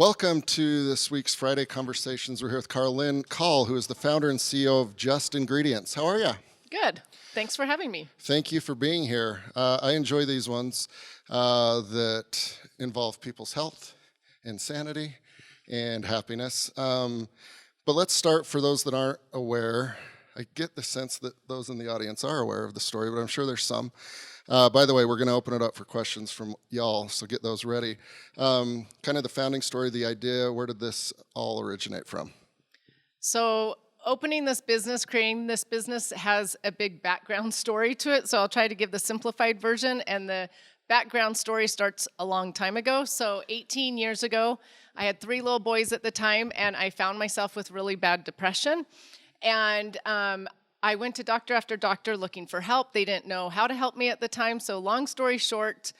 Welcome to this week's Friday Conversations. We're here with Karalynne, who is the founder and CEO of Just Ingredients. How are you? Good. Thanks for having me. Thank you for being here. I enjoy these ones that involve people's health and sanity and happiness. But let's start, for those that aren't aware. I get the sense that those in the audience are aware of the story, but I'm sure there's some. By the way, we're going to open it up for questions from y'all, so get those ready. Kind of the founding story, the idea, where did this all originate from? So opening this business, creating this business has a big background story to it, so I'll try to give the simplified version, and the background story starts a long time ago. So 18 years ago, I had 3 little boys at the time, and I found myself with really bad depression. And I went to doctor after doctor looking for help. They didn't know how to help me at the time. So long story short,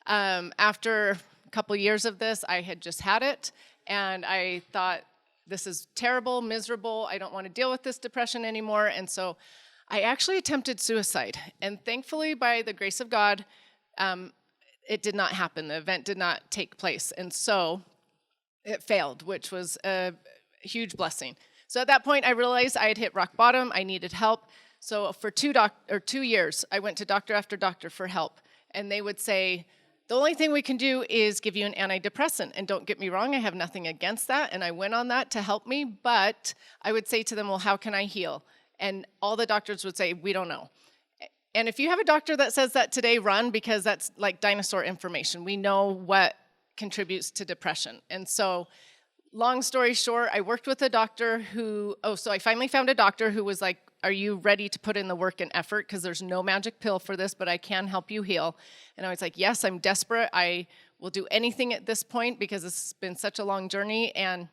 after a couple years of this, I had just had it. And I thought, this is terrible, miserable. I don't want to deal with this depression anymore. And so I actually attempted suicide. And thankfully, by the grace of God, it did not happen. The event did not take place. And so it failed, which was a huge blessing. So at that point, I realized I had hit rock bottom. I needed help. So for 2 years, I went to doctor after doctor for help. And they would say, the only thing we can do is give you an antidepressant. And don't get me wrong, I have nothing against that. And I went on that to help me. But I would say to them, well, how can I heal? And all the doctors would say, we don't know. And if you have a doctor that says that today, run, because that's like dinosaur information. We know what contributes to depression. And so long story short, I worked with a doctor so I finally found a doctor who was like, are you ready to put in the work and effort? Because there's no magic pill for this, but I can help you heal. And I was like, yes, I'm desperate. I will do anything at this point because this has been such a long journey. And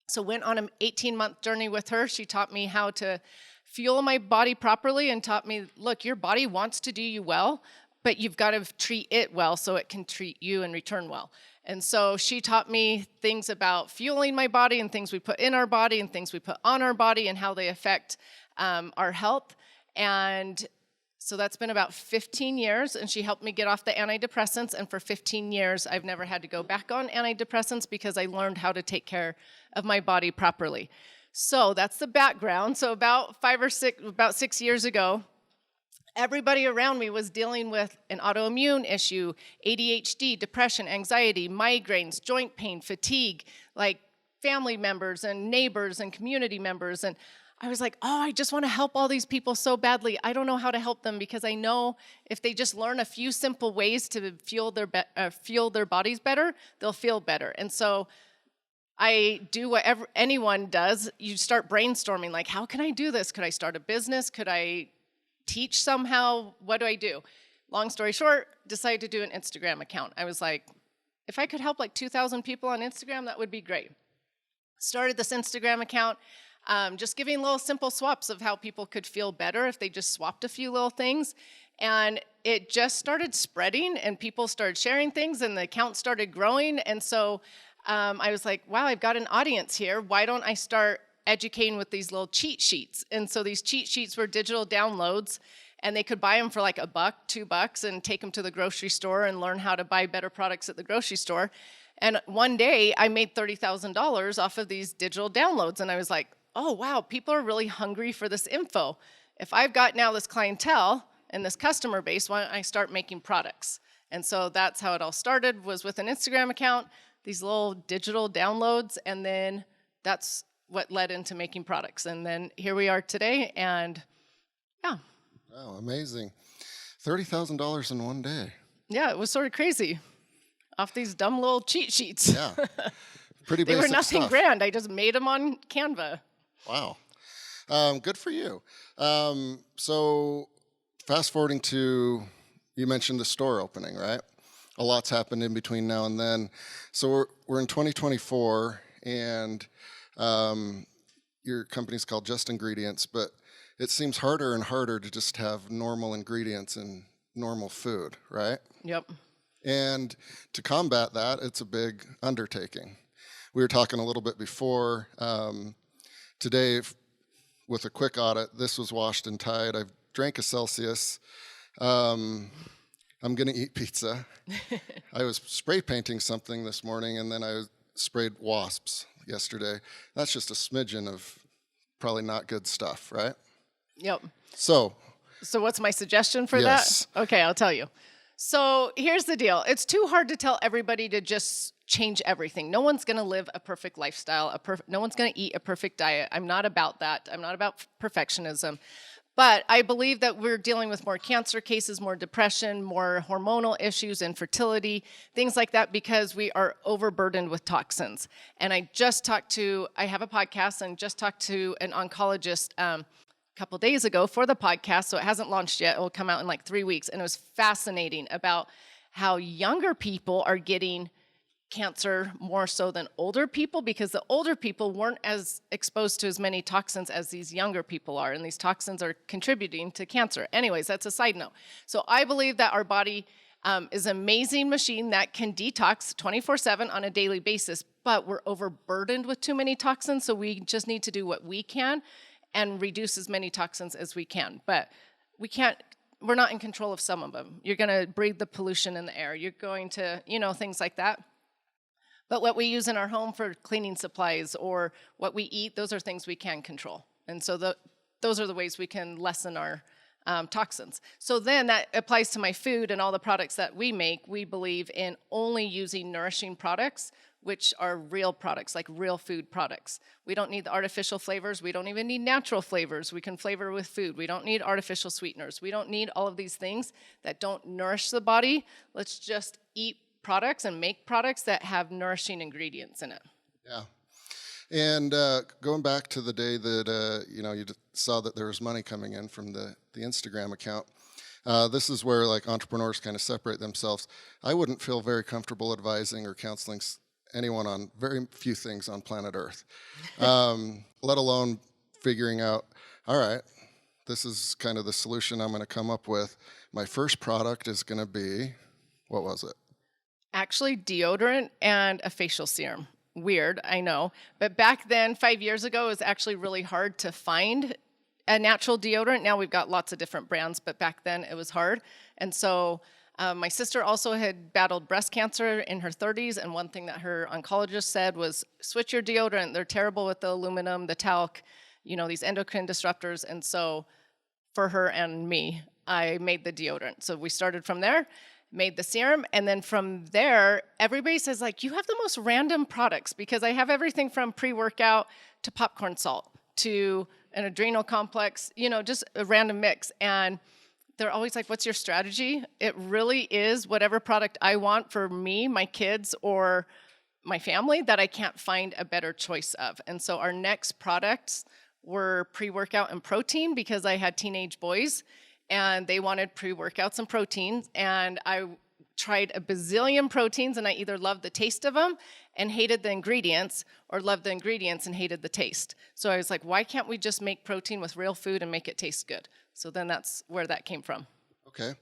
so went on an 18-month journey with her. She taught me how to fuel my body properly and taught me, look, your body wants to do you well, but you've got to treat it well so it can treat you in return well. And so she taught me things about fueling my body and things we put in our body and things we put on our body and how they affect our health. And so that's been about 15 years, and she helped me get off the antidepressants. And for 15 years, I've never had to go back on antidepressants because I learned how to take care of my body properly. So that's the background. So about 6 years ago, everybody around me was dealing with an autoimmune issue, ADHD, depression, anxiety, migraines, joint pain, fatigue, like family members and neighbors and community members. And I was like, oh, I just want to help all these people so badly. I don't know how to help them because I know if they just learn a few simple ways to fuel their bodies better, they'll feel better. And so I do whatever anyone does. You start brainstorming, like, how can I do this? Could I start a business? Could I teach somehow? What do I do? Long story short, decided to do an Instagram account. I was like, if I could help like 2,000 people on Instagram, that would be great. Started this Instagram account, just giving little simple swaps of how people could feel better if they just swapped a few little things. And it just started spreading, and people started sharing things, and the account started growing. And so I was like, wow, I've got an audience here. Why don't I start educating with these little cheat sheets? And so these cheat sheets were digital downloads, and they could buy them for like $1, $2, and take them to the grocery store and learn how to buy better products at the grocery store. And one day I made $30,000 off of these digital downloads. And I was like, oh, wow, people are really hungry for this info. If I've got now this clientele and this customer base, why don't I start making products? And so that's how it all started, was with an Instagram account, these little digital downloads, and then that's what led into making products. And then here we are today, and yeah. Wow, amazing. $30,000 in one day. Yeah, it was sort of crazy. Off these dumb little cheat sheets. Yeah, pretty basic They were nothing stuff. grand. I just made them on Canva. Wow. Good for you. So fast forwarding to, you mentioned the store opening, right? A lot's happened in between now and then. So we're in 2024, and your company's called Just Ingredients, but it seems harder and harder to just have normal ingredients in normal food, right? Yep. And to combat that, it's a big undertaking. We were talking a little bit before. Today, with a quick audit, this was washed and tied. I've drank a Celsius. I'm going to eat pizza. I was spray painting something this morning, and then I sprayed wasps yesterday. That's just a smidgen of probably not good stuff, right? Yep. So, So what's my suggestion for yes. that? Okay, I'll tell you. So here's the deal. It's too hard to tell everybody to just change everything. No one's going to live a perfect lifestyle. No one's going to eat a perfect diet. I'm not about that. I'm not about perfectionism. But I believe that we're dealing with more cancer cases, more depression, more hormonal issues, infertility, things like that, because we are overburdened with toxins. And I have a podcast and just talked to an oncologist a couple days ago for the podcast, so it hasn't launched yet. It will come out in like 3 weeks. And it was fascinating about how younger people are getting cancer more so than older people, because the older people weren't as exposed to as many toxins as these younger people are, and these toxins are contributing to cancer. Anyways, that's a side note. So I believe that our body is an amazing machine that can detox 24/7 on a daily basis, but we're overburdened with too many toxins, so we just need to do what we can and reduce as many toxins as we can. But we're not in control of some of them. You're going to breathe the pollution in the air. You're going to, things like that. But what we use in our home for cleaning supplies or what we eat, those are things we can control. And so those are the ways we can lessen our toxins. So then that applies to my food and all the products that we make. We believe in only using nourishing products, which are real products, like real food products. We don't need the artificial flavors. We don't even need natural flavors. We can flavor with food. We don't need artificial sweeteners. We don't need all of these things that don't nourish the body. Let's just eat products and make products that have nourishing ingredients in it. Yeah. And going back to the day that, you saw that there was money coming in from the Instagram account, this is where like entrepreneurs kind of separate themselves. I wouldn't feel very comfortable advising or counseling anyone on very few things on planet Earth, let alone figuring out, all right, this is kind of the solution I'm going to come up with. My first product is going to be, what was it? Actually, deodorant and a facial serum. Weird, I know. But back then, 5 years ago, it was actually really hard to find a natural deodorant. Now we've got lots of different brands, but back then it was hard. And so my sister also had battled breast cancer in her 30s, and one thing that her oncologist said was, switch your deodorant. They're terrible with the aluminum, the talc, these endocrine disruptors. And so for her and me, I made the deodorant. So we started from there, made the serum, and then from there, everybody says, like, you have the most random products, because I have everything from pre-workout to popcorn salt to an adrenal complex, just a random mix. And they're always like, what's your strategy? It really is whatever product I want for me, my kids, or my family that I can't find a better choice of. And so our next products were pre-workout and protein, because I had teenage boys and they wanted pre-workouts and proteins. And I tried a bazillion proteins, and I either loved the taste of them and hated the ingredients, or loved the ingredients and hated the taste. So I was like, why can't we just make protein with real food and make it taste good? So then that's where that came from. Okay.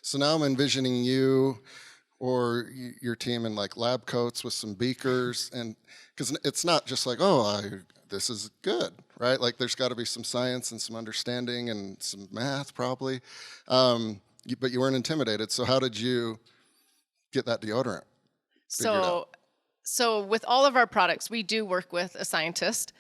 So now I'm envisioning you or your team in like lab coats with some beakers, and because it's not just like, this is good, right? Like there's got to be some science and some understanding and some math probably, but you weren't intimidated. So how did you get that deodorant figured out? So with all of our products, we do work with a scientist,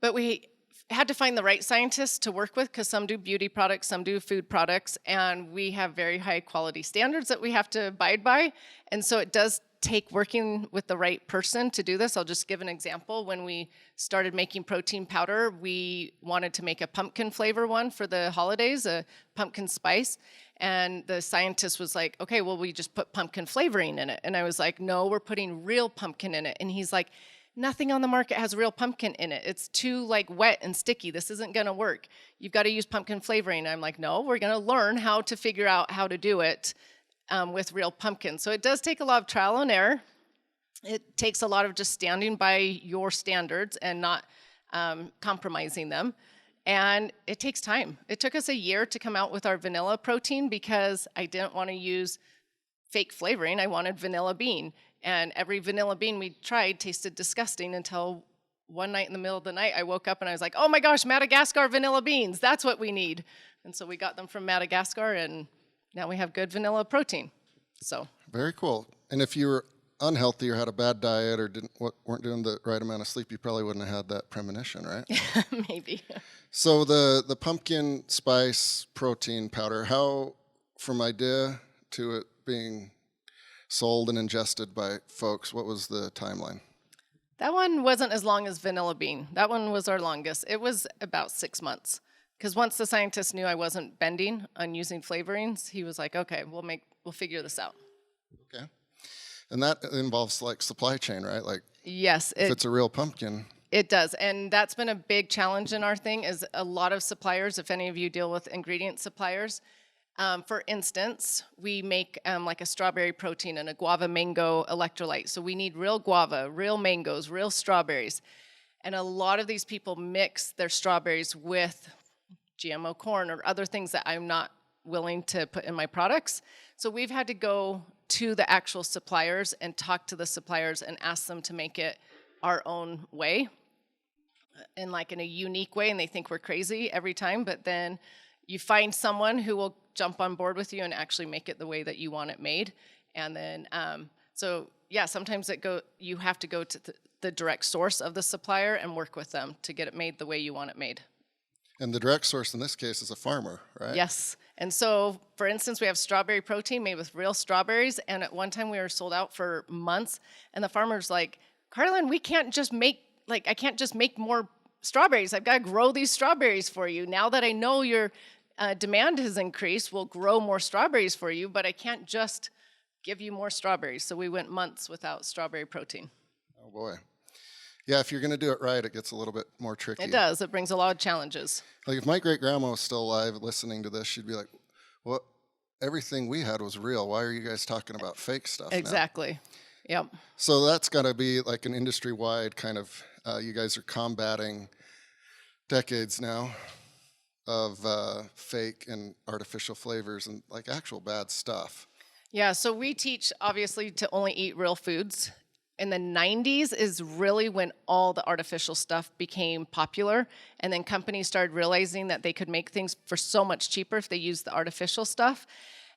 but we had to find the right scientists to work with, because some do beauty products, some do food products, and we have very high quality standards that we have to abide by. And so it does take working with the right person to do this. I'll just give an example. When we started making protein powder, we wanted to make a pumpkin flavor one for the holidays, a pumpkin spice. And the scientist was like, okay, well, we just put pumpkin flavoring in it. And I was like, no, we're putting real pumpkin in it. And he's like, nothing on the market has real pumpkin in it. It's too like wet and sticky. This isn't gonna work. You've got to use pumpkin flavoring. And I'm like, no, we're gonna learn how to figure out how to do it with real pumpkin. So it does take a lot of trial and error. It takes a lot of just standing by your standards and not compromising them. And it takes time. It took us a year to come out with our vanilla protein, because I didn't want to use fake flavoring. I wanted vanilla bean. And every vanilla bean we tried tasted disgusting, until one night in the middle of the night, I woke up and I was like, oh my gosh, Madagascar vanilla beans, that's what we need. And so we got them from Madagascar, and now we have good vanilla protein. So very cool. And if you were unhealthy or had a bad diet or weren't doing the right amount of sleep, you probably wouldn't have had that premonition, right? Maybe. So the pumpkin spice protein powder, how from idea to it being sold and ingested by folks, what was the timeline? That one wasn't as long as vanilla bean. That one was our longest. It was about 6 months. Because once the scientist knew I wasn't bending on using flavorings, he was like, okay, we'll figure this out. Okay. And that involves like supply chain, right? Like Yes, if it's a real pumpkin. it does. And that's been a big challenge in our thing is a lot of suppliers, if any of you deal with ingredient suppliers, for instance, we make like a strawberry protein and a guava mango electrolyte. So we need real guava, real mangoes, real strawberries. And a lot of these people mix their strawberries with GMO corn or other things that I'm not willing to put in my products. So we've had to go to the actual suppliers and talk to the suppliers and ask them to make it our own way and like in a unique way. And they think we're crazy every time, but then you find someone who will jump on board with you and actually make it the way that you want it made. And then, so yeah, sometimes you have to go to the direct source of the supplier and work with them to get it made the way you want it made. And the direct source in this case is a farmer, right? Yes. And so, for instance, we have strawberry protein made with real strawberries. And at one time we were sold out for months. And the farmer's like, Karalynne, we can't just make, I can't just make more strawberries. I've got to grow these strawberries for you. Now that I know your demand has increased, we'll grow more strawberries for you, but I can't just give you more strawberries. So we went months without strawberry protein. Oh boy. Yeah, if you're going to do it right, it gets a little bit more tricky. It does. It brings a lot of challenges. Like if my great-grandma was still alive listening to this, she'd be like, well, everything we had was real. Why are you guys talking about fake stuff now? Exactly. Yep. So that's got to be like an industry-wide kind of, you guys are combating decades now of fake and artificial flavors and like actual bad stuff. Yeah, so we teach obviously to only eat real foods. In the 90s is really when all the artificial stuff became popular, and then companies started realizing that they could make things for so much cheaper if they used the artificial stuff.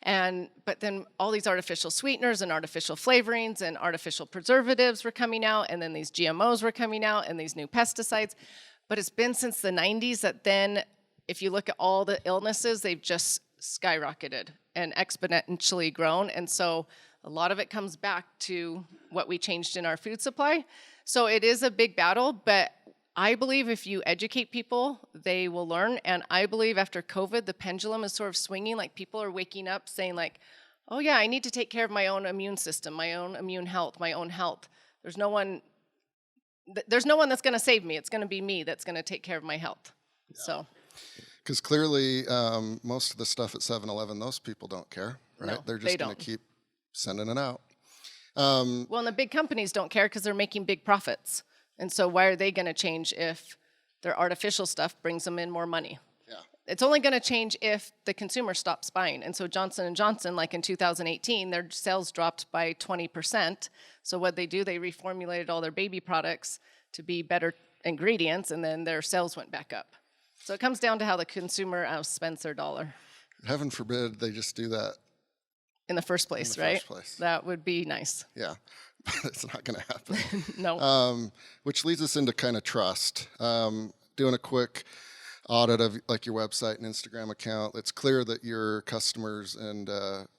But then all these artificial sweeteners and artificial flavorings and artificial preservatives were coming out, and then these GMOs were coming out and these new pesticides. But it's been since the 90s that then, if you look at all the illnesses, they've just skyrocketed and exponentially grown. And so a lot of it comes back to what we changed in our food supply. So it is a big battle, but I believe if you educate people, they will learn. And I believe after COVID, the pendulum is sort of swinging. Like people are waking up saying like, oh yeah, I need to take care of my own immune system, my own immune health, my own health. There's no one that's going to save me. It's going to be me that's going to take care of my health. Yeah. So. Because clearly, most of the stuff at 7-Eleven, those people don't care, right? No, They're just going to keep sending it out. Well, and the big companies don't care because they're making big profits. And so why are they going to change if their artificial stuff brings them in more money? Yeah. It's only going to change if the consumer stops buying. And so Johnson & Johnson, like in 2018, their sales dropped by 20%. So what they do, they reformulated all their baby products to be better ingredients, and then their sales went back up. So it comes down to how the consumer spends their dollar. Heaven forbid they just do that. In the first place, right? First place. That would be nice. Yeah, but it's not going to happen. No. Which leads us into kind of trust. Doing a quick audit of like your website and Instagram account, it's clear that your customers and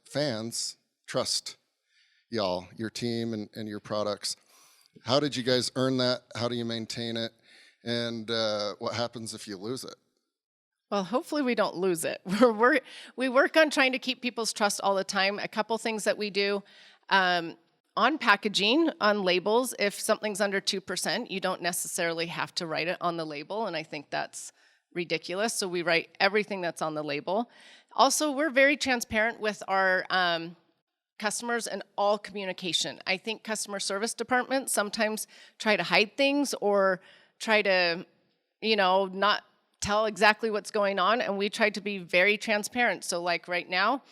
fans trust y'all, your team and your products. How did you guys earn that? How do you maintain it? And what happens if you lose it? Well, hopefully we don't lose it. We work on trying to keep people's trust all the time. A couple things that we do on packaging, on labels, if something's under 2%, you don't necessarily have to write it on the label, and I think that's ridiculous. So we write everything that's on the label. Also, we're very transparent with our customers and all communication. I think customer service departments sometimes try to hide things or try to, not tell exactly what's going on, and we try to be very transparent. So like right now,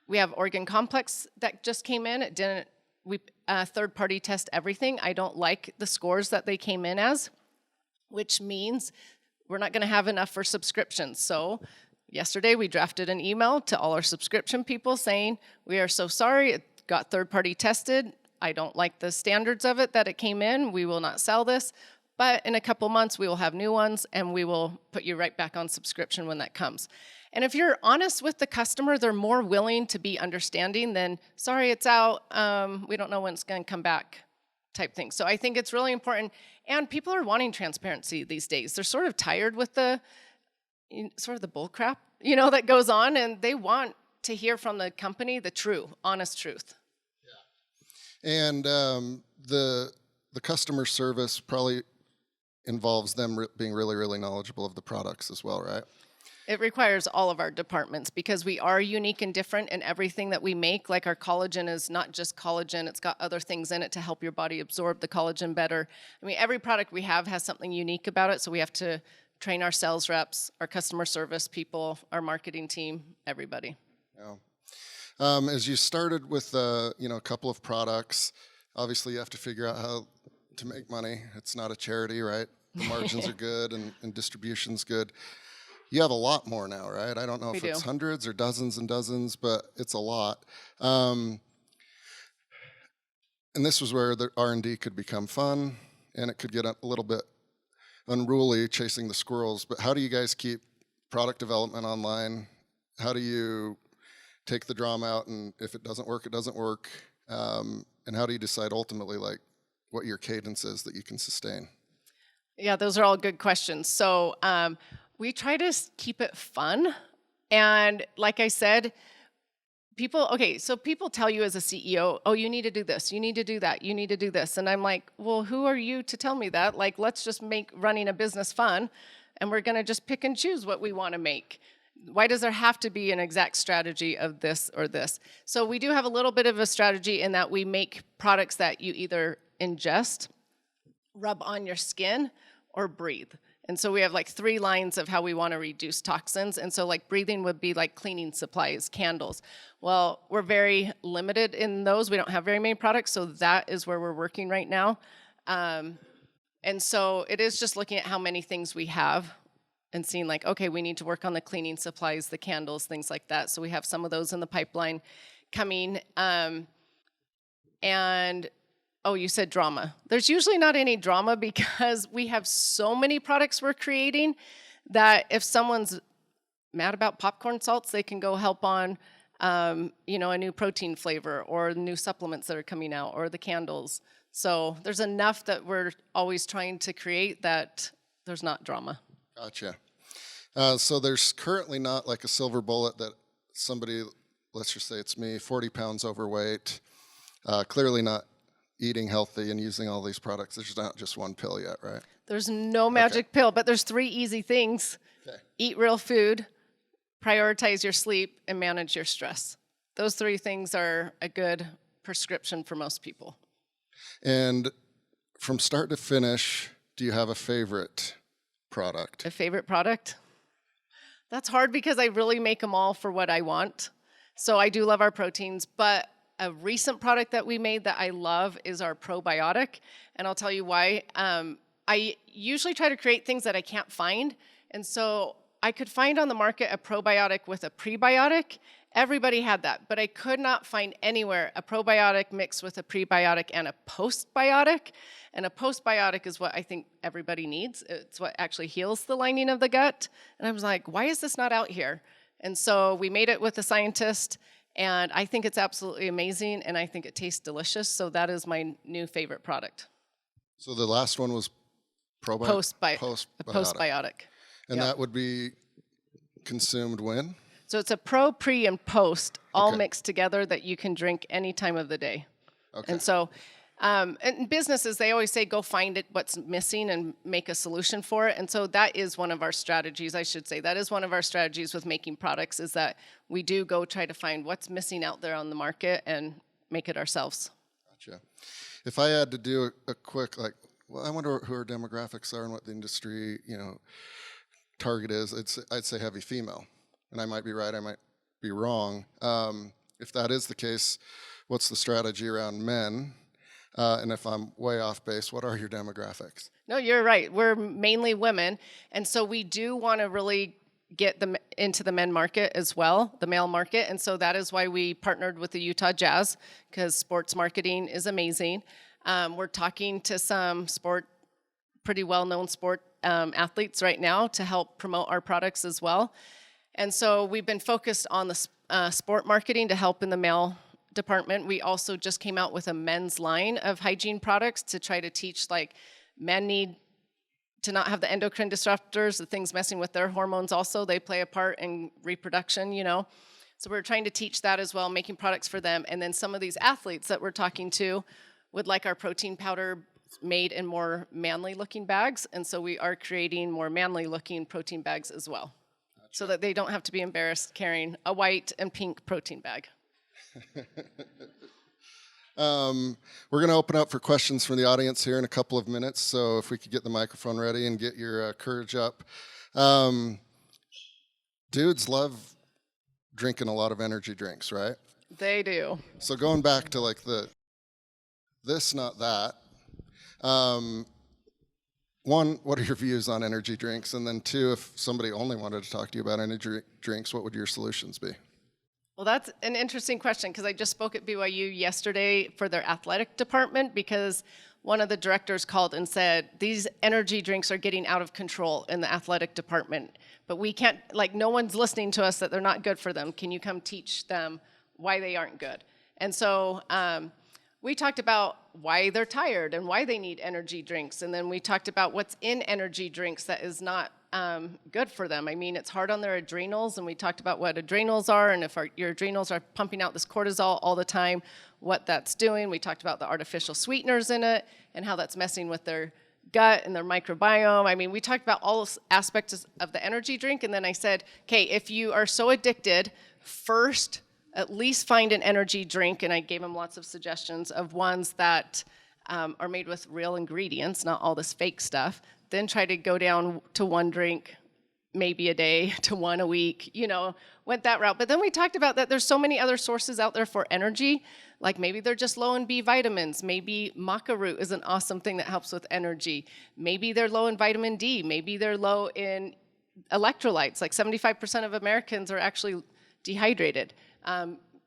we have Oregon Complex that just came in. We third-party test everything. I don't like the scores that they came in as, which means we're not gonna have enough for subscriptions. So yesterday we drafted an email to all our subscription people saying, we are so sorry, it got third-party tested. I don't like the standards of it that it came in. We will not sell this. But in a couple months, we will have new ones, and we will put you right back on subscription when that comes. And if you're honest with the customer, they're more willing to be understanding than, sorry, it's out. We don't know when it's going to come back type thing. So I think it's really important. And people are wanting transparency these days. They're sort of tired with the bull crap, that goes on, and they want to hear from the company the true, honest truth. Yeah. And the customer service probably involves them being really, really knowledgeable of the products as well, right? It requires all of our departments because we are unique and different in everything that we make. Like our collagen is not just collagen, it's got other things in it to help your body absorb the collagen better. I mean, every product we have has something unique about it, so we have to train our sales reps, our customer service people, our marketing team, everybody. Yeah. As you started with a couple of products, obviously you have to figure out how to make money. It's not a charity, right? The margins are good and distribution's good. You have a lot more now, right? I don't know if it's hundreds or dozens and dozens, but it's a lot. And this was where the R&D could become fun, and it could get a little bit unruly chasing the squirrels. But how do you guys keep product development online? How do you take the drama out, and if it doesn't work, it doesn't work? And how do you decide ultimately, like, what your cadence is that you can sustain? Yeah, those are all good questions. So we try to keep it fun. And like I said, people tell you as a CEO, oh, you need to do this, you need to do that, you need to do this. And I'm like, well, who are you to tell me that? Like, let's just make running a business fun, and we're going to just pick and choose what we want to make. Why does there have to be an exact strategy of this or this? So we do have a little bit of a strategy in that we make products that you either ingest, rub on your skin, or breathe. And so we have like 3 lines of how we want to reduce toxins. And so like breathing would be like cleaning supplies, candles. Well, we're very limited in those. We don't have very many products, so that is where we're working right now. And so it is just looking at how many things we have and seeing like, okay, we need to work on the cleaning supplies, the candles, things like that. So we have some of those in the pipeline coming. And oh, you said drama. There's usually not any drama because we have so many products we're creating that if someone's mad about popcorn salts, they can go help on, a new protein flavor or new supplements that are coming out or the candles. So there's enough that we're always trying to create that there's not drama. Gotcha. So there's currently not like a silver bullet that somebody, let's just say it's me, 40 pounds overweight, clearly not eating healthy and using all these products. There's not just one pill yet, right? There's no magic pill, but there's 3 easy things. Okay. Eat real food, prioritize your sleep, and manage your stress. Those 3 things are a good prescription for most people. And from start to finish, do you have a favorite product? A favorite product? That's hard because I really make them all for what I want. So I do love our proteins, but a recent product that we made that I love is our probiotic, and I'll tell you why. I usually try to create things that I can't find, and so I could find on the market a probiotic with a prebiotic. Everybody had that, but I could not find anywhere a probiotic mixed with a prebiotic and a postbiotic, and a postbiotic is what I think everybody needs. It's what actually heals the lining of the gut, and I was like, why is this not out here? And so we made it with a scientist, and I think it's absolutely amazing, and I think it tastes delicious, so that is my new favorite product. So the last one was postbiotic. And that would be consumed when? So it's a pro, pre, and post all mixed together that you can drink any time of the day. Okay. And so in businesses, they always say, go find it, what's missing, and make a solution for it. And so that is one of our strategies, I should say. That is one of our strategies with making products, is that we do go try to find what's missing out there on the market and make it ourselves. Gotcha. If I had to do a quick, I wonder who our demographics are and what the industry, target is, I'd say heavy female. And I might be right, I might be wrong. If that is the case, what's the strategy around men? And if I'm way off base, what are your demographics? No, you're right. We're mainly women. And so we do want to really get them into the men market as well, the male market. And so that is why we partnered with the Utah Jazz, because sports marketing is amazing. We're talking to some pretty well-known sport athletes right now to help promote our products as well. And so we've been focused on the sport marketing to help in the male department. We also just came out with a men's line of hygiene products to try to teach, like, men need to not have the endocrine disruptors, the things messing with their hormones also. They play a part in reproduction, So we're trying to teach that as well, making products for them. And then some of these athletes that we're talking to would like our protein powder made in more manly looking bags. And so we are creating more manly looking protein bags as well. Gotcha. So that they don't have to be embarrassed carrying a white and pink protein bag. We're going to open up for questions from the audience here in a couple of minutes, so if we could get the microphone ready and get your courage up. Dudes love drinking a lot of energy drinks, right? They do. So going back to like this, not that. One, what are your views on energy drinks? And then two, if somebody only wanted to talk to you about energy drinks, what would your solutions be? Well, that's an interesting question, because I just spoke at BYU yesterday for their athletic department, because one of the directors called and said, these energy drinks are getting out of control in the athletic department, but we can't, no one's listening to us that they're not good for them. Can you come teach them why they aren't good? And so we talked about why they're tired and why they need energy drinks, and then we talked about what's in energy drinks that is not good for them. I mean, it's hard on their adrenals, and we talked about what adrenals are, and if your adrenals are pumping out this cortisol all the time, what that's doing. We talked about the artificial sweeteners in it and how that's messing with their gut and their microbiome. I mean, we talked about all aspects of the energy drink, and then I said, okay, if you are so addicted, first at least find an energy drink, and I gave them lots of suggestions of ones that are made with real ingredients, not all this fake stuff. Then try to go down to one drink, maybe a day, to one a week, went that route. But then we talked about that there's so many other sources out there for energy, like maybe they're just low in B vitamins. Maybe maca root is an awesome thing that helps with energy. Maybe they're low in vitamin D. Maybe they're low in electrolytes. Like 75% of Americans are actually dehydrated.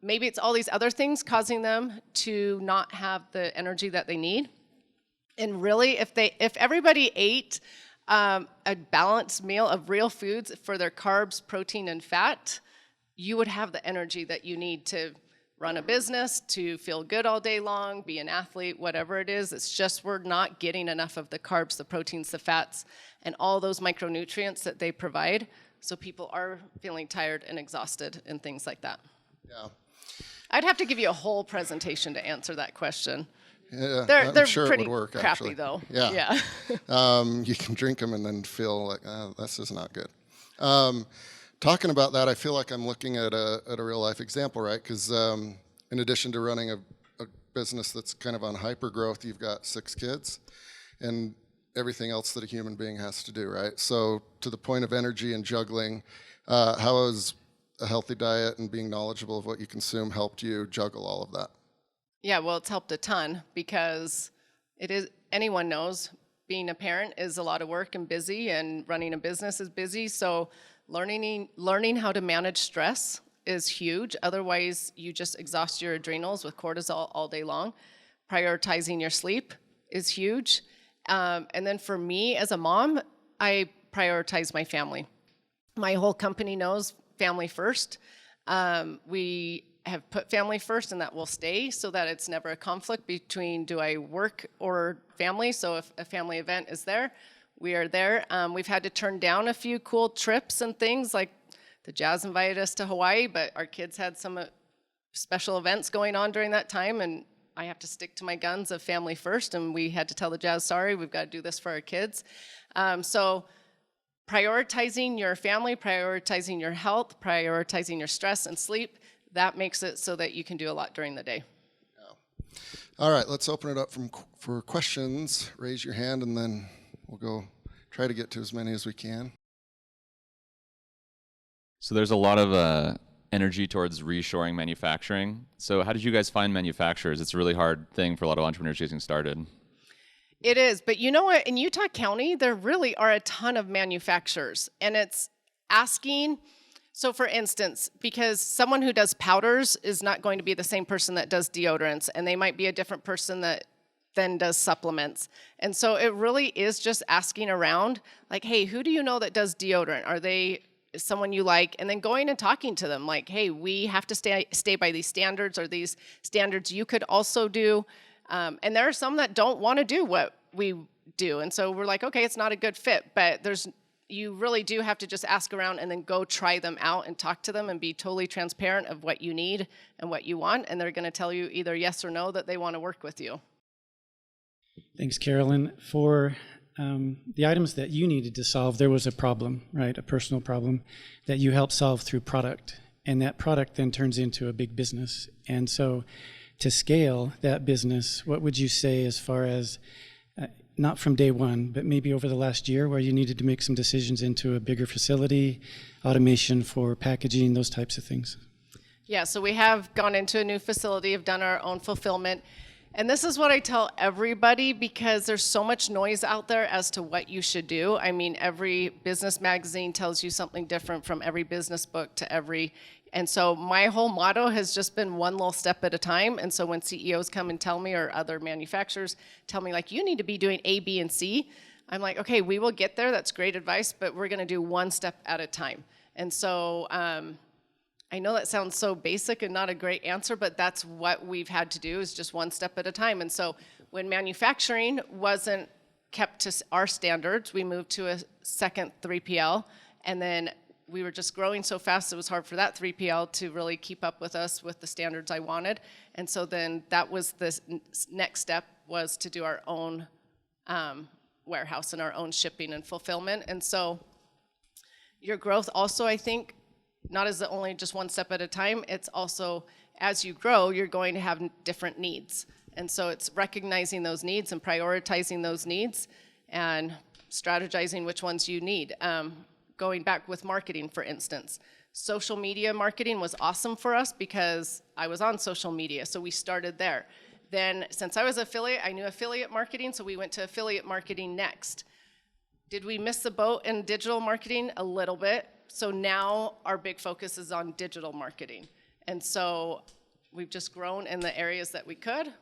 Maybe it's all these other things causing them to not have the energy that they need. And really, if everybody ate a balanced meal of real foods for their carbs, protein, and fat, you would have the energy that you need to run a business, to feel good all day long, be an athlete, whatever it is. It's just we're not getting enough of the carbs, the proteins, the fats, and all those micronutrients that they provide. So people are feeling tired and exhausted and things like that. Yeah. I'd have to give you a whole presentation to answer that question. Yeah, they're sure pretty it would work, crappy, actually. though. Yeah. You can drink them and then feel like, this is not good. Talking about that, I feel like I'm looking at a real life example, right? Because in addition to running a business that's kind of on hyper growth, you've got 6 kids and everything else that a human being has to do, right? So to the point of energy and juggling, how has a healthy diet and being knowledgeable of what you consume helped you juggle all of that? Yeah, well, it's helped a ton, because anyone knows being a parent is a lot of work and busy, and running a business is busy. So learning how to manage stress is huge. Otherwise, you just exhaust your adrenals with cortisol all day long. Prioritizing your sleep is huge. And then for me as a mom, I prioritize my family. My whole company knows family first. We have put family first, and that will stay, so that it's never a conflict between do I work or family. So if a family event is there, we are there. We've had to turn down a few cool trips and things, like the Jazz invited us to Hawaii, but our kids had some special events going on during that time, and I have to stick to my guns of family first, and we had to tell the Jazz, sorry, we've got to do this for our kids. So prioritizing your family, prioritizing your health, prioritizing your stress and sleep, that makes it so that you can do a lot during the day. Yeah. All right, let's open it up for questions. Raise your hand, and then we'll go try to get to as many as we can. So there's a lot of energy towards reshoring manufacturing. So how did you guys find manufacturers? It's a really hard thing for a lot of entrepreneurs getting started. It is, but you know what? In Utah County, there really are a ton of manufacturers, and it's asking. So for instance, because someone who does powders is not going to be the same person that does deodorants, and they might be a different person that then does supplements. And so it really is just asking around, like, hey, who do you know that does deodorant? Are they someone you like? And then going and talking to them, like, hey, we have to stay by these standards, or these standards you could also do. And there are some that don't want to do what we do. And so we're like, okay, it's not a good fit, but you really do have to just ask around and then go try them out and talk to them and be totally transparent of what you need and what you want. And they're going to tell you either yes or no that they want to work with you. Thanks, Karalynne. For the items that you needed to solve, there was a problem, right? A personal problem that you helped solve through product. And that product then turns into a big business. And so to scale that business, what would you say as far as not from day one, but maybe over the last year where you needed to make some decisions into a bigger facility, automation for packaging, those types of things? Yeah, so we have gone into a new facility, have done our own fulfillment. And this is what I tell everybody, because there's so much noise out there as to what you should do. I mean, every business magazine tells you something different, from every business book to every. And so my whole motto has just been one little step at a time. And so when CEOs come and tell me, or other manufacturers tell me, like, you need to be doing A, B, and C, I'm like, okay, we will get there. That's great advice, but we're going to do one step at a time. And so I know that sounds so basic and not a great answer, but that's what we've had to do, is just one step at a time. And so when manufacturing wasn't kept to our standards, we moved to a second 3PL, and then we were just growing so fast it was hard for that 3PL to really keep up with us with the standards I wanted. And so then that was the next step, was to do our own warehouse and our own shipping and fulfillment. And so your growth also, I think, not as the only just one step at a time, it's also as you grow, you're going to have different needs. And so it's recognizing those needs and prioritizing those needs and strategizing which ones you need. Going back with marketing, for instance, social media marketing was awesome for us because I was on social media, so we started there. Then, since I was affiliate, I knew affiliate marketing, so we went to affiliate marketing next. Did we miss the boat in digital marketing? A little bit. So now our big focus is on digital marketing. And so we've just grown in the areas that we could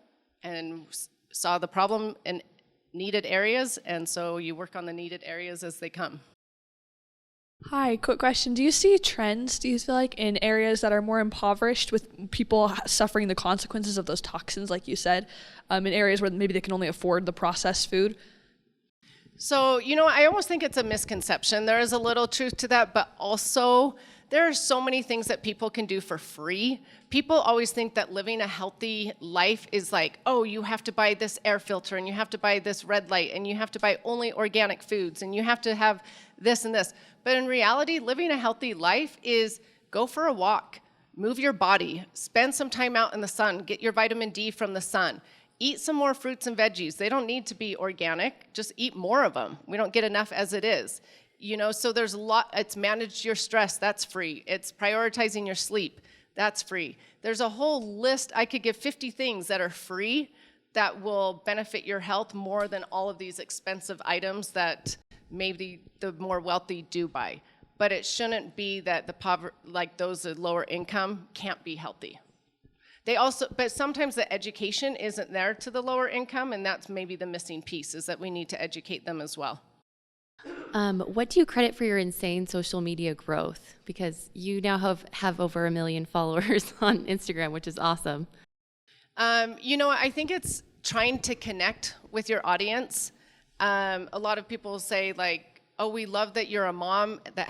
and saw the problem in needed areas, and so you work on the needed areas as they come. Hi, quick question. Do you see trends, do you feel like, in areas that are more impoverished with people suffering the consequences of those toxins, like you said, in areas where maybe they can only afford the processed food? So, I almost think it's a misconception. There is a little truth to that, but also there are so many things that people can do for free. People always think that living a healthy life is like, oh, you have to buy this air filter, and you have to buy this red light, and you have to buy only organic foods, and you have to have this and this. But in reality, living a healthy life is go for a walk, move your body, spend some time out in the sun, get your vitamin D from the sun, eat some more fruits and veggies. They don't need to be organic, just eat more of them. We don't get enough as it is. So there's a lot. It's manage your stress, that's free. It's prioritizing your sleep, that's free. There's a whole list. I could give 50 things that are free that will benefit your health more than all of these expensive items that maybe the more wealthy do buy. But it shouldn't be that like those at lower income can't be healthy. But sometimes the education isn't there to the lower income, and that's maybe the missing piece, is that we need to educate them as well. What do you credit for your insane social media growth? Because you now have over 1 million followers on Instagram, which is awesome. I think it's trying to connect with your audience. A lot of people say, like, oh, we love that you're a mom that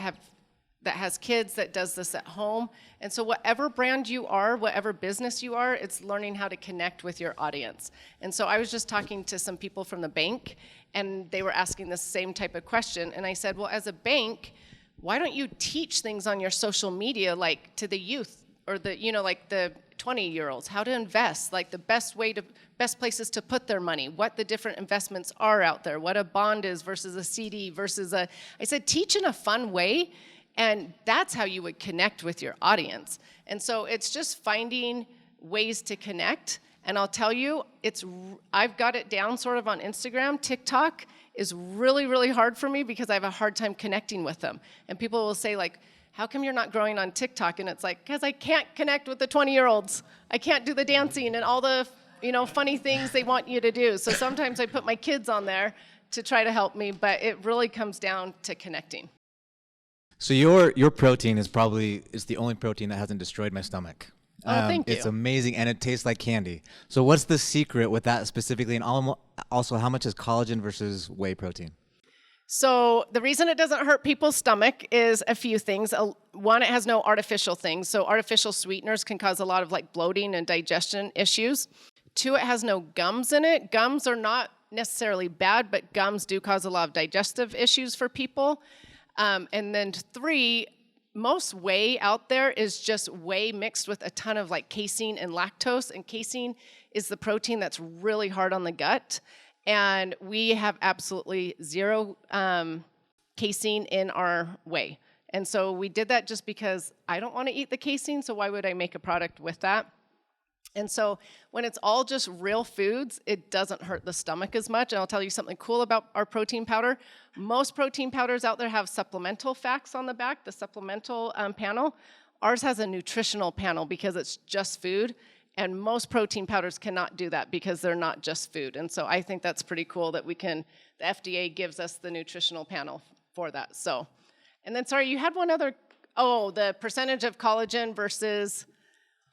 has kids, that does this at home. And so whatever brand you are, whatever business you are, it's learning how to connect with your audience. And so I was just talking to some people from the bank, and they were asking the same type of question. And I said, well, as a bank, why don't you teach things on your social media, like to the youth, or like the 20-year-olds, how to invest, like the best places to put their money, what the different investments are out there, what a bond is versus a CD versus I said, teach in a fun way, and that's how you would connect with your audience. And so it's just finding ways to connect. And I'll tell you, I've got it down sort of on Instagram. TikTok is really, really hard for me because I have a hard time connecting with them. And people will say, like, how come you're not growing on TikTok? And it's like, because I can't connect with the 20-year-olds. I can't do the dancing and all the, funny things they want you to do. So sometimes I put my kids on there to try to help me, but it really comes down to connecting. So your protein is the only protein that hasn't destroyed my stomach. Oh, thank you. It's amazing, and it tastes like candy. So what's the secret with that specifically, and also how much is collagen versus whey protein? So the reason it doesn't hurt people's stomach is a few things. One, it has no artificial things. So artificial sweeteners can cause a lot of like bloating and digestion issues. Two, it has no gums in it. Gums are not necessarily bad, but gums do cause a lot of digestive issues for people. And then three, most whey out there is just whey mixed with a ton of like casein and lactose. And casein is the protein that's really hard on the gut. And we have absolutely zero casein in our whey. And so we did that just because I don't want to eat the casein, so why would I make a product with that? And so when it's all just real foods, it doesn't hurt the stomach as much. And I'll tell you something cool about our protein powder. Most protein powders out there have supplemental facts on the back, the supplemental panel. Ours has a nutritional panel because it's just food. And most protein powders cannot do that because they're not just food. And so I think that's pretty cool that the FDA gives us the nutritional panel for that. So, and then sorry, you had one other, the percentage of collagen versus,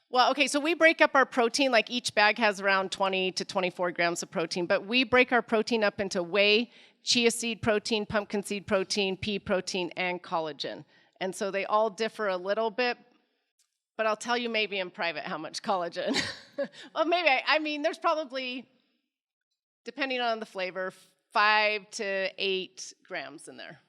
well, okay, so we break up our protein, like each bag has around 20 to 24 grams of protein, but we break our protein up into whey, chia seed protein, pumpkin seed protein, pea protein, and collagen. And so they all differ a little bit, but I'll tell you maybe in private how much collagen. Well, maybe, there's probably, depending on the flavor, 5 to 8 grams in there.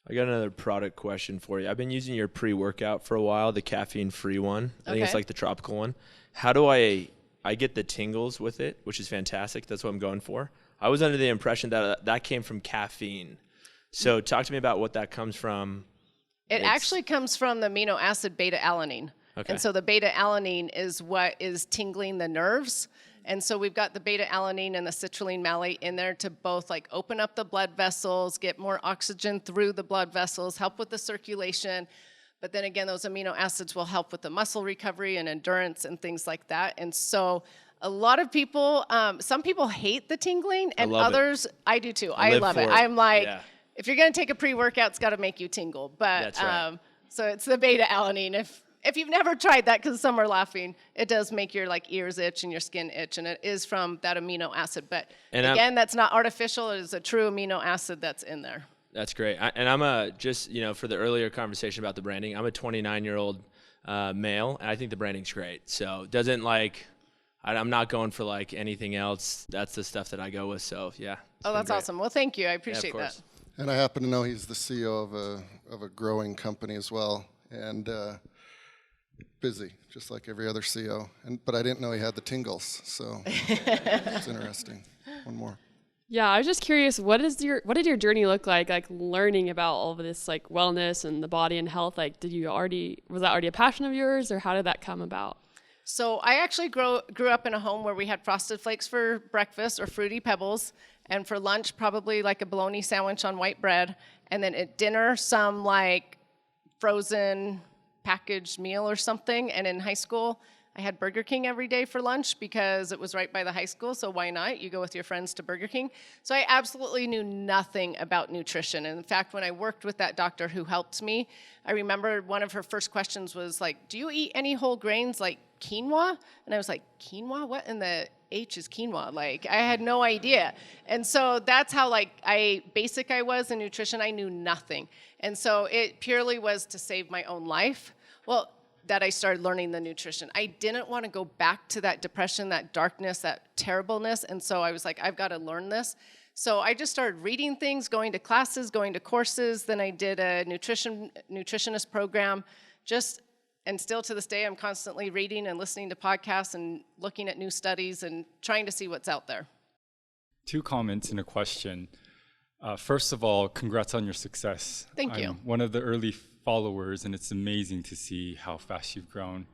I got another product question for you. I've been using your pre-workout for a while, the caffeine-free one. I think it's like the tropical one. How do I get the tingles with it, which is fantastic. That's what I'm going for. I was under the impression that that came from caffeine. So talk to me about what that comes from. It actually comes from the amino acid beta-alanine. Okay. And so the beta-alanine is what is tingling the nerves. And so we've got the beta-alanine and the citrulline malate in there to both like open up the blood vessels, get more oxygen through the blood vessels, help with the circulation. But then again, those amino acids will help with the muscle recovery and endurance and things like that. And so a lot of people, some people hate the tingling, and others, I do too. I love it. I'm like, if you're going to take a pre-workout, it's got to make you tingle. But That's right. So it's the beta-alanine. If you've never tried that, because some are laughing, it does make your like ears itch and your skin itch, and it is from that amino acid. But again, that's not artificial. It is a true amino acid that's in there. That's great. And just for the earlier conversation about the branding, I'm a 29-year-old male, and I think the branding's great. So it doesn't I'm not going for like anything else. That's the stuff that I go with. So yeah. Oh, that's awesome. Well, thank you. I appreciate that. And I happen to know he's the CEO of a growing company as well, and busy, just like every other CEO. But I didn't know he had the tingles, so it's interesting. One more. Yeah, I was just curious, what did your journey look like learning about all of this like wellness and the body and health? Like, was that already a passion of yours, or how did that come about? So I actually grew up in a home where we had Frosted Flakes for breakfast or Fruity Pebbles, and for lunch probably like a bologna sandwich on white bread, and then at dinner some like frozen packaged meal or something. And in high school I had Burger King every day for lunch because it was right by the high school, so why not? You go with your friends to Burger King. So I absolutely knew nothing about nutrition. And in fact, when I worked with that doctor who helped me, I remember one of her first questions was like, do you eat any whole grains like quinoa? And I was like, quinoa? What in the H is quinoa? Like, I had no idea. And so that's how basic I was in nutrition. I knew nothing. And so it purely was to save my own life. Well, that I started learning the nutrition. I didn't want to go back to that depression, that darkness, that terribleness. And so I was like, I've got to learn this. So I just started reading things, going to classes, going to courses. Then I did a nutritionist program. And still to this day, I'm constantly reading and listening to podcasts and looking at new studies and trying to see what's out there. 2 comments and a question. First of all, congrats on your success. Thank you. I'm one of the early followers, and it's amazing to see how fast you've grown.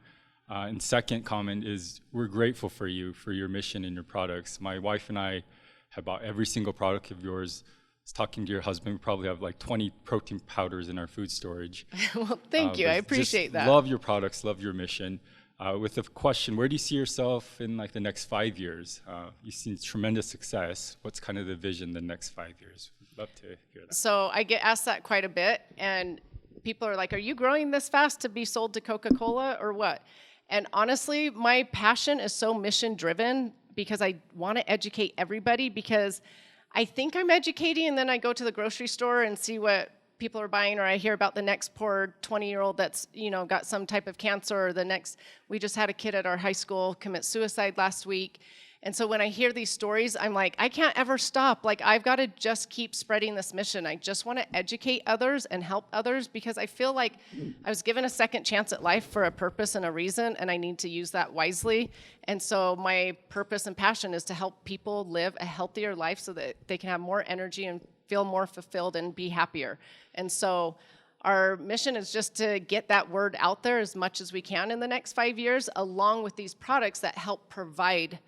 And second comment is we're grateful for you, for your mission and your products. My wife and I have bought every single product of yours. I was talking to your husband, we probably have like 20 protein powders in our food storage. Well, thank you. I appreciate that. Love your products, love your mission. With the question, where do you see yourself in like the next 5 years? You've seen tremendous success. What's kind of the vision the next 5 years? We'd love to hear that. So I get asked that quite a bit, and people are like, are you growing this fast to be sold to Coca-Cola or what? And honestly, my passion is so mission-driven because I want to educate everybody, because I think I'm educating, and then I go to the grocery store and see what people are buying, or I hear about the next poor 20-year-old that's, got some type of cancer, or we just had a kid at our high school commit suicide last week. And so when I hear these stories, I'm like, I can't ever stop. Like, I've got to just keep spreading this mission. I just want to educate others and help others, because I feel like I was given a second chance at life for a purpose and a reason, and I need to use that wisely. And so my purpose and passion is to help people live a healthier life so that they can have more energy and feel more fulfilled and be happier. And so our mission is just to get that word out there as much as we can in the next 5 years, along with these products that help provide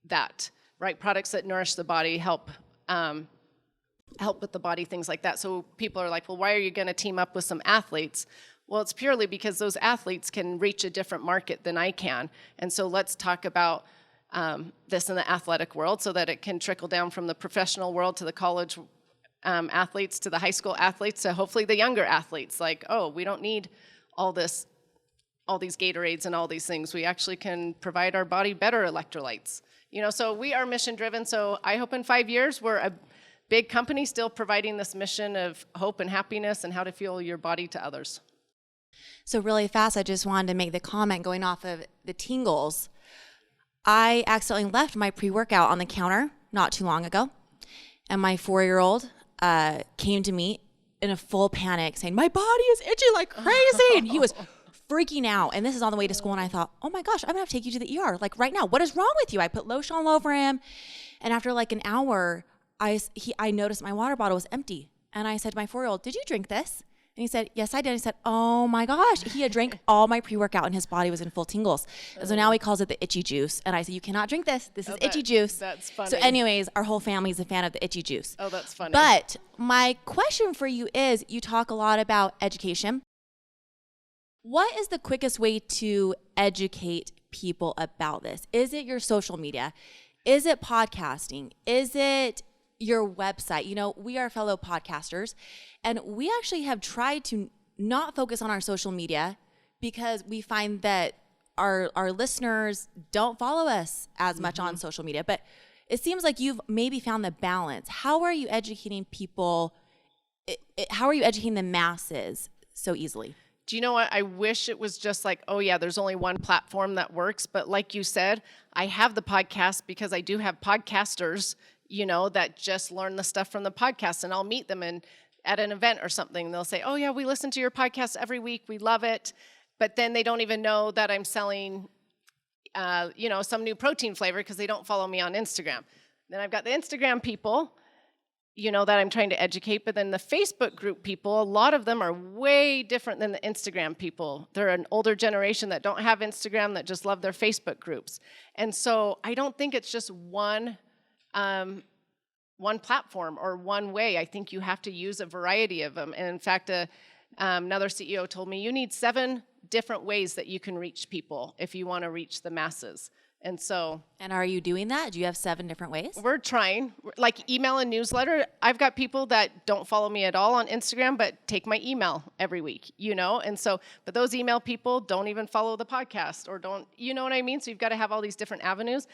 that, right? Products that nourish the body, help with the body, things like that. So people are like, well, why are you going to team up with some athletes? Well, it's purely because those athletes can reach a different market than I can. And so let's talk about this in the athletic world so that it can trickle down from the professional world to the college athletes, to the high school athletes, to hopefully the younger athletes. Like, oh, we don't need all these Gatorades and all these things. We actually can provide our body better electrolytes. So we are mission driven. So I hope in 5 years we're a big company still providing this mission of hope and happiness and how to fuel your body to others. So really fast, I just wanted to make the comment going off of the tingles. I accidentally left my pre-workout on the counter not too long ago. And my 4-year-old came to me in a full panic saying, my body is itchy like crazy. And he was freaking out. And this is on the way to school. And I thought, oh my gosh, I'm gonna have to take you to the ER. Like right now, what is wrong with you? I put lotion all over him. And after like an hour, I noticed my water bottle was empty. And I said to my 4-year-old, did you drink this? And he said, yes, I did. He said, oh my gosh, he had drank all my pre-workout and his body was in full tingles. And so now he calls it the itchy juice. And I said, you cannot drink this. This is itchy juice. That's funny. So anyways, our whole family is a fan of the itchy juice. Oh, that's funny. But my question for you is, you talk a lot about education. What is the quickest way to educate people about this? Is it your social media? Is it podcasting? Is it your website? We are fellow podcasters, and we actually have tried to not focus on our social media because we find that our listeners don't follow us as much on social media. But it seems like you've maybe found the balance. How are you educating people? How are you educating the masses so easily? Do you know what? I wish it was just like, oh yeah, there's only one platform that works. But like you said, I have the podcast because I do have podcasters, that just learn the stuff from the podcast, and I'll meet them at an event or something. They'll say, oh yeah, we listen to your podcast every week. We love it. But then they don't even know that I'm selling, some new protein flavor because they don't follow me on Instagram. Then I've got the Instagram people, that I'm trying to educate. But then the Facebook group people, a lot of them are way different than the Instagram people. They're an older generation that don't have Instagram, that just love their Facebook groups. And so I don't think it's just one platform or one way. I think you have to use a variety of them. And in fact, another CEO told me you need 7 different ways that you can reach people if you want to reach the masses. And are you doing that? Do you have 7 different ways? We're trying, like email and newsletter. I've got people that don't follow me at all on Instagram, but take my email every week, And so, but those email people don't even follow the podcast or don't, you know what I mean? So you've got to have all these different avenues.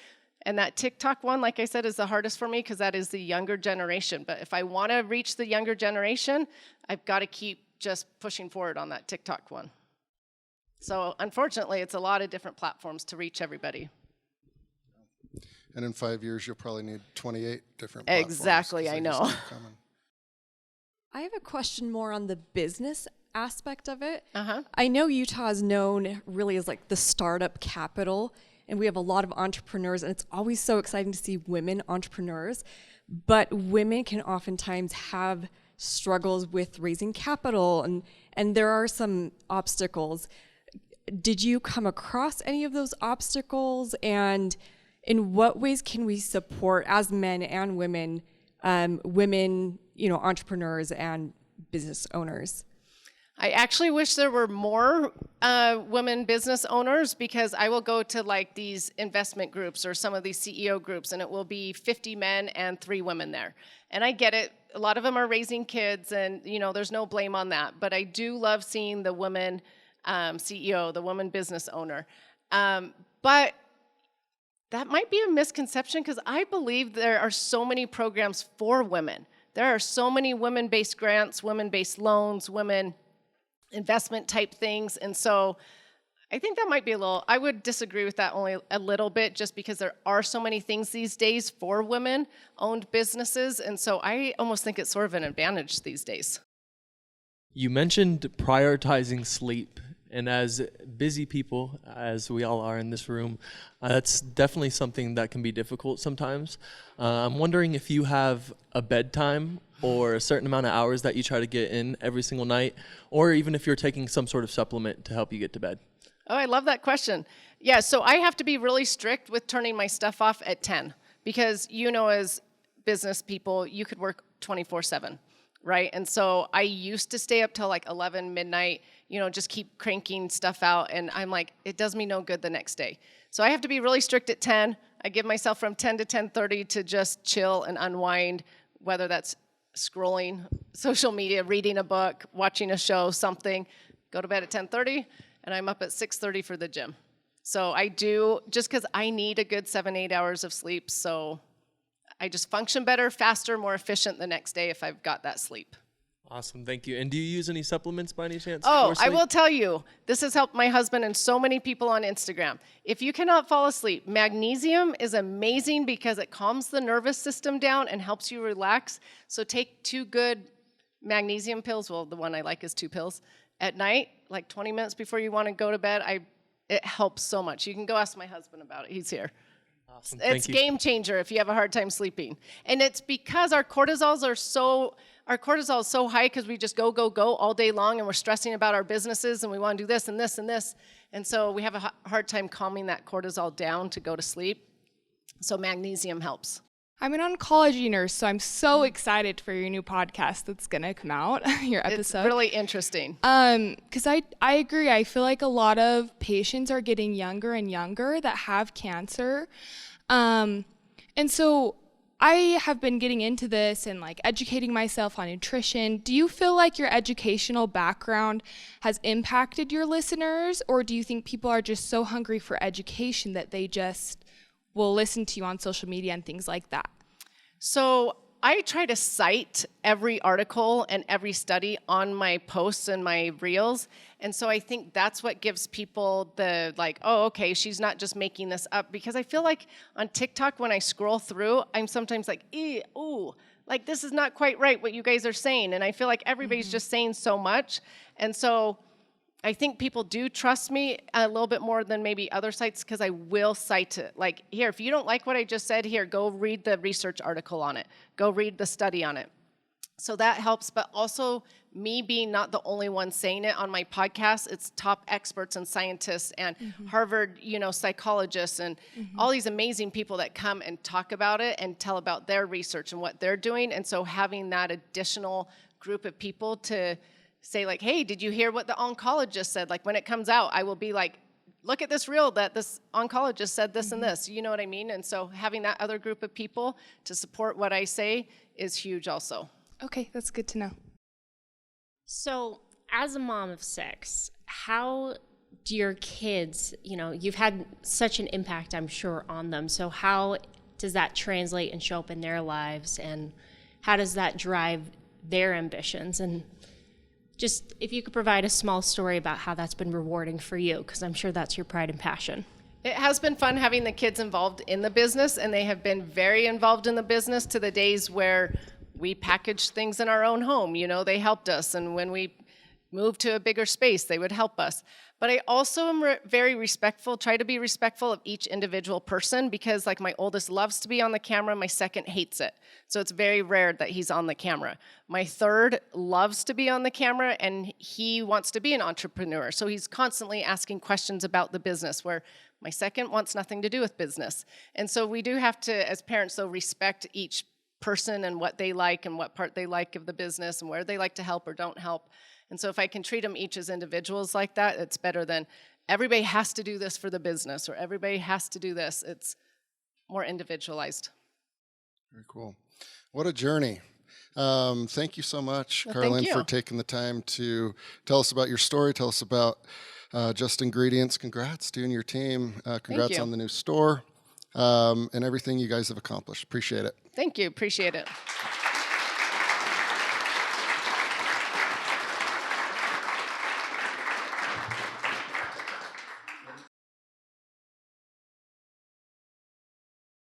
And that TikTok one, like I said, is the hardest for me because that is the younger generation. But if I want to reach the younger generation, I've got to keep just pushing forward on that TikTok one. So unfortunately, it's a lot of different platforms to reach everybody. And in 5 years, you'll probably need 28 different platforms. Exactly, I know. I have a question more on the business aspect of it. Uh-huh. I know Utah is known really as like the startup capital, and we have a lot of entrepreneurs, and it's always so exciting to see women entrepreneurs. But women can oftentimes have struggles with raising capital, and there are some obstacles. Did you come across any of those obstacles? And in what ways can we support as men and women, women, entrepreneurs and business owners? I actually wish there were more women business owners, because I will go to like these investment groups or some of these CEO groups, and it will be 50 men and 3 women there. And I get it. A lot of them are raising kids, and there's no blame on that. But I do love seeing the woman CEO, the woman business owner. But that might be a misconception, because I believe there are so many programs for women. There are so many women-based grants, women-based loans, women investment type things. And so I think that might be I would disagree with that only a little bit, just because there are so many things these days for women-owned businesses. And so I almost think it's sort of an advantage these days. You mentioned prioritizing sleep. And as busy people, as we all are in this room, that's definitely something that can be difficult sometimes. I'm wondering if you have a bedtime or a certain amount of hours that you try to get in every single night, or even if you're taking some sort of supplement to help you get to bed. Oh, I love that question. Yeah, so I have to be really strict with turning my stuff off at 10, because as business people, you could work 24/7. Right? And so I used to stay up till like 11 midnight, just keep cranking stuff out. And I'm like, it does me no good the next day. So I have to be really strict at 10. I give myself from 10 to 10:30 to just chill and unwind, whether that's scrolling social media, reading a book, watching a show, something. Go to bed at 10:30, and I'm up at 6:30 for the gym. So I do, just because I need a good 7-8 hours of sleep. So I just function better, faster, more efficient the next day if I've got that sleep. Awesome, thank you. And do you use any supplements by any chance? Oh, I will tell you, this has helped my husband and so many people on Instagram. If you cannot fall asleep, magnesium is amazing, because it calms the nervous system down and helps you relax. So take 2 good magnesium pills. Well, the one I like is 2 pills at night, like 20 minutes before you want to go to bed. It helps so much. You can go ask my husband about it. He's here. Awesome. It's game changer if you have a hard time sleeping. And it's because our cortisol is so high, because we just go all day long, and we're stressing about our businesses, and we want to do this and this and this. And so we have a hard time calming that cortisol down to go to sleep. So magnesium helps. I'm an oncology nurse, so I'm so excited for your new podcast that's going to come out, your episode. It's really interesting. Because I agree. I feel like a lot of patients are getting younger and younger that have cancer. And so I have been getting into this and like educating myself on nutrition. Do you feel like your educational background has impacted your listeners, or do you think people are just so hungry for education that they just will listen to you on social media and things like that? So I try to cite every article and every study on my posts and my reels. And so I think that's what gives people the oh, okay, she's not just making this up. Because I feel like on TikTok, when I scroll through, I'm sometimes like, ooh, like this is not quite right what you guys are saying. And I feel like everybody's just saying so much. And so I think people do trust me a little bit more than maybe other sites, because I will cite it. Like, here, if you don't like what I just said, here, go read the research article on it. Go read the study on it. So that helps, but also me being not the only one saying it on my podcast. It's top experts and scientists and Harvard, psychologists and all these amazing people that come and talk about it and tell about their research and what they're doing. And so having that additional group of people to say like, hey, did you hear what the oncologist said? Like when it comes out, I will be like, look at this reel that this oncologist said this and this, you know what I mean? And so having that other group of people to support what I say is huge also. Okay, that's good to know. So as a mom of 6, how do your kids, you've had such an impact, I'm sure, on them. So how does that translate and show up in their lives? And how does that drive their ambitions? And just if you could provide a small story about how that's been rewarding for you, because I'm sure that's your pride and passion. It has been fun having the kids involved in the business, and they have been very involved in the business to the days where we packaged things in our own home. They helped us. And when we move to a bigger space, they would help us. But I also am very respectful, try to be respectful of each individual person, because like my oldest loves to be on the camera, my second hates it. So it's very rare that he's on the camera. My third loves to be on the camera, and he wants to be an entrepreneur. So he's constantly asking questions about the business, where my second wants nothing to do with business. And so we do have to, as parents, though, respect each person and what they like and what part they like of the business and where they like to help or don't help. And so if I can treat them each as individuals like that, it's better than everybody has to do this for the business or everybody has to do this. It's more individualized. Very cool. What a journey. Thank you so much, Karalynne, for taking the time to tell us about your story, tell us about Just Ingredients. Congrats to you and your team. Congrats on the new store and everything you guys have accomplished. Appreciate it. Thank you. Appreciate it.